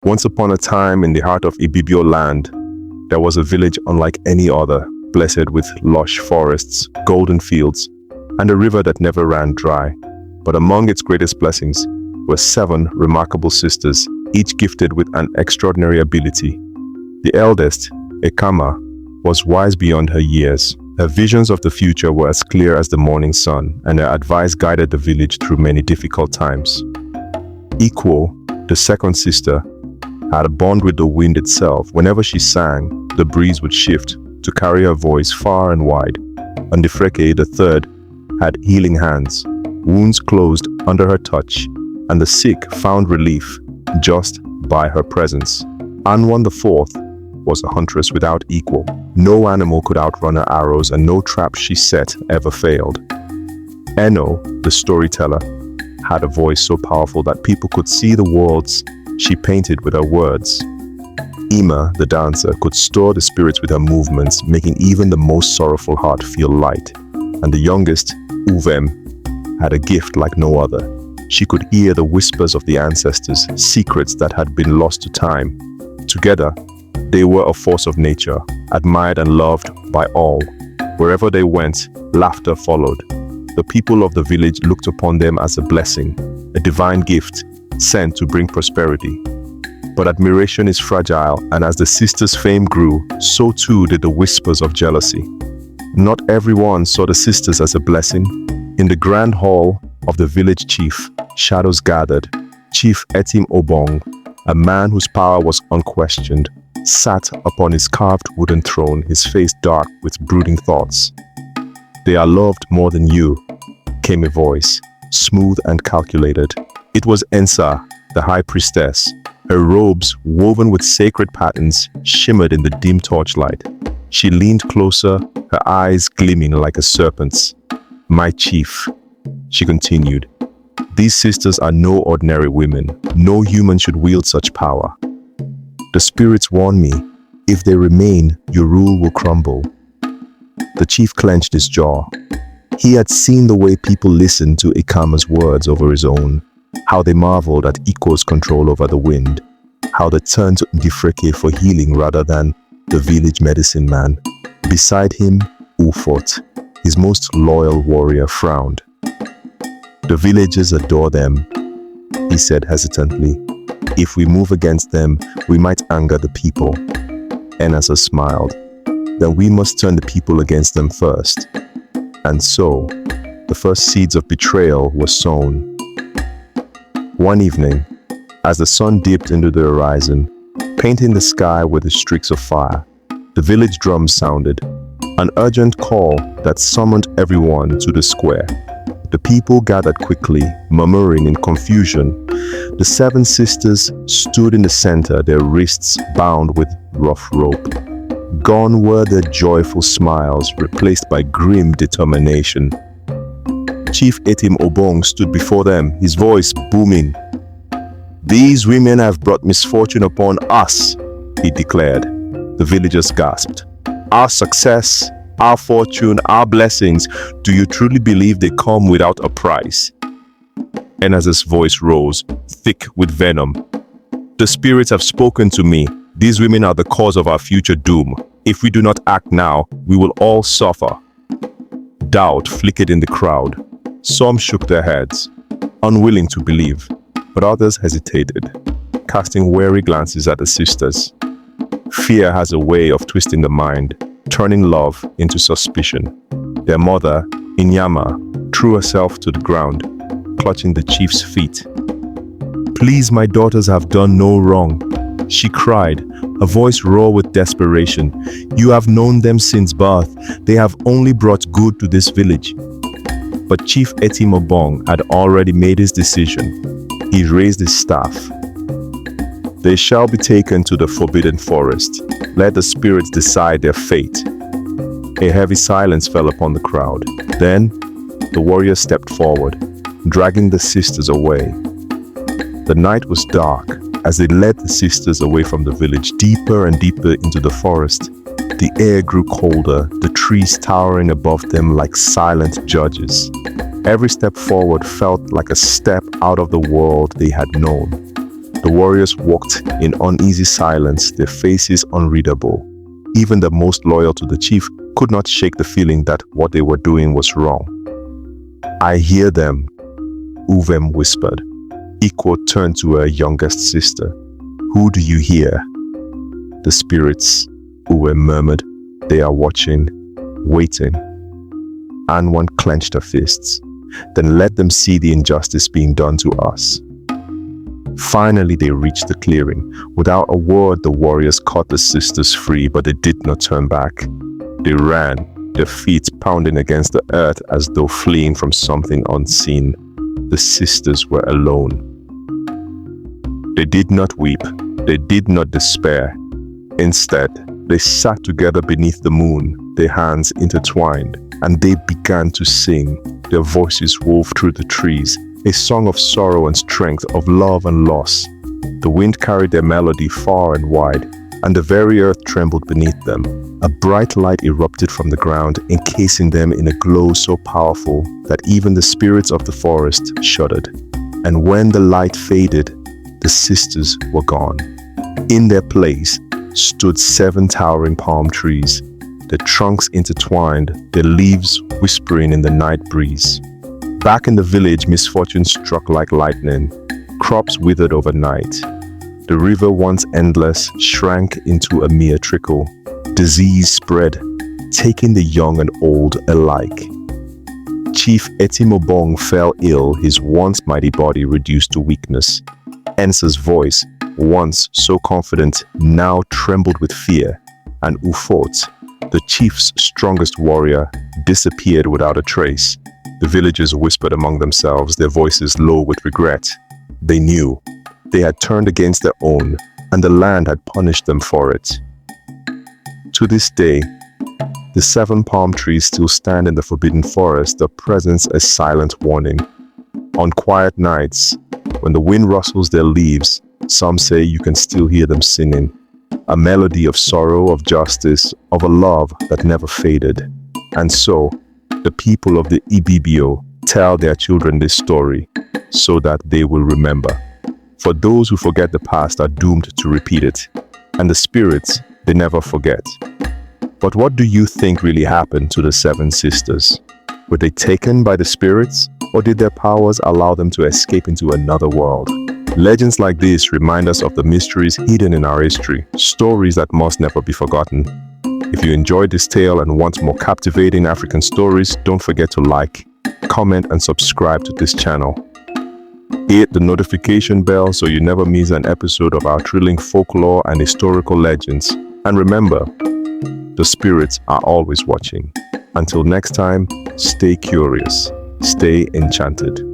Once upon a time, in the heart of Ibibio land, there was a village unlike any other, blessed with lush forests, golden fields, and a river that never ran dry. But among its greatest blessings were 7 remarkable sisters, each gifted with an extraordinary ability. The eldest, Ekama, was wise beyond her years. Her visions of the future were as clear as the morning sun, and her advice guided the village through many difficult times. Ikwo, the second sister, had a bond with the wind itself. Whenever she sang, the breeze would shift to carry her voice far and wide. And Ndifreke, the third, had healing hands. Wounds closed under her touch, and the sick found relief just by her presence. Anwan, the fourth, was a huntress without equal. No animal could outrun her arrows, and no trap she set ever failed. Eno, the storyteller, had a voice so powerful that people could see the worlds she painted with her words. Ima, the dancer, could store the spirits with her movements, making even the most sorrowful heart feel light. And the youngest, Uvem, had a gift like no other. She could hear the whispers of the ancestors, secrets that had been lost to time. Together, they were a force of nature, admired and loved by all. Wherever they went, laughter followed. The people of the village looked upon them as a blessing, a divine gift sent to bring prosperity. But admiration is fragile, and as the sisters' fame grew, so too did the whispers of jealousy. Not everyone saw the sisters as a blessing. In the grand hall of the village chief, shadows gathered. Chief Etim Obong, a man whose power was unquestioned, sat upon his carved wooden throne, his face dark with brooding thoughts. "They are loved more than you," came a voice, smooth and calculated. It was Ensa, the high priestess. Her robes, woven with sacred patterns, shimmered in the dim torchlight. She leaned closer, her eyes gleaming like a serpent's. "My chief," she continued, "these sisters are no ordinary women. No human should wield such power. The spirits warn me, if they remain, your rule will crumble." The chief clenched his jaw. He had seen the way people listened to Ikama's words over his own, how they marveled at Ikwo's control over the wind, how they turned to Ndifreke for healing rather than the village medicine man. Beside him, Ufot, his most loyal warrior, frowned. "The villagers adore them," he said hesitantly. "If we move against them, we might anger the people." Enasa smiled. "Then we must turn the people against them first." And so, the first seeds of betrayal were sown. One evening, as the sun dipped into the horizon, painting the sky with the streaks of fire, the village drums sounded, an urgent call that summoned everyone to the square. The people gathered quickly, murmuring in confusion. The 7 sisters stood in the center, their wrists bound with rough rope. Gone were their joyful smiles, replaced by grim determination. Chief Etim Obong stood before them, his voice booming. "These women have brought misfortune upon us," he declared. The villagers gasped. "Our success, our fortune, our blessings, do you truly believe they come without a price?" Enasa's voice rose, thick with venom. "The spirits have spoken to me. These women are the cause of our future doom. If we do not act now, we will all suffer." Doubt flickered in the crowd. Some shook their heads, unwilling to believe, but others hesitated, casting wary glances at the sisters. Fear has a way of twisting the mind, turning love into suspicion. Their mother, Inyama, threw herself to the ground, clutching the chief's feet. "Please, my daughters have done no wrong," she cried, her voice raw with desperation. "You have known them since birth. They have only brought good to this village." But Chief Etim Obong had already made his decision. He raised his staff. "They shall be taken to the forbidden forest. Let the spirits decide their fate." A heavy silence fell upon the crowd. Then, the warrior stepped forward, dragging the sisters away. The night was dark. As they led the sisters away from the village, deeper and deeper into the forest, the air grew colder, the trees towering above them like silent judges. Every step forward felt like a step out of the world they had known. The warriors walked in uneasy silence, their faces unreadable. Even the most loyal to the chief could not shake the feeling that what they were doing was wrong. "I hear them," Uvem whispered. Ikwo turned to her youngest sister. "Who do you hear?" "The spirits," Uwe murmured. "They are watching, waiting." Anwan clenched her fists. "Then let them see the injustice being done to us." Finally, they reached the clearing. Without a word, the warriors cut the sisters free, but they did not turn back. They ran, their feet pounding against the earth as though fleeing from something unseen. The sisters were alone. They did not weep. They did not despair. Instead, they sat together beneath the moon, their hands intertwined, and they began to sing. Their voices wove through the trees, a song of sorrow and strength, of love and loss. The wind carried their melody far and wide, and the very earth trembled beneath them. A bright light erupted from the ground, encasing them in a glow so powerful that even the spirits of the forest shuddered. And when the light faded, the sisters were gone. In their place stood 7 towering palm trees, their trunks intertwined, their leaves whispering in the night breeze. Back in the village, misfortune struck like lightning. Crops withered overnight. The river, once endless, shrank into a mere trickle. Disease spread, taking the young and old alike. Chief Etimobong fell ill, his once mighty body reduced to weakness. Ensa's voice, once so confident, now trembled with fear. And Ufot, the chief's strongest warrior, disappeared without a trace. The villagers whispered among themselves, their voices low with regret. They knew they had turned against their own, and the land had punished them for it. To this day, the 7 palm trees still stand in the forbidden forest, their presence a silent warning. On quiet nights, when the wind rustles their leaves, some say you can still hear them singing. A melody of sorrow, of justice, of a love that never faded. And so, the people of the Ibibio tell their children this story so that they will remember. For those who forget the past are doomed to repeat it, and the spirits, they never forget. But what do you think really happened to the 7 sisters? Were they taken by the spirits, or did their powers allow them to escape into another world? Legends like this remind us of the mysteries hidden in our history, stories that must never be forgotten. If you enjoyed this tale and want more captivating African stories, don't forget to like, comment, and subscribe to this channel. Hit the notification bell so you never miss an episode of our thrilling folklore and historical legends. And remember, the spirits are always watching. Until next time, stay curious, stay enchanted.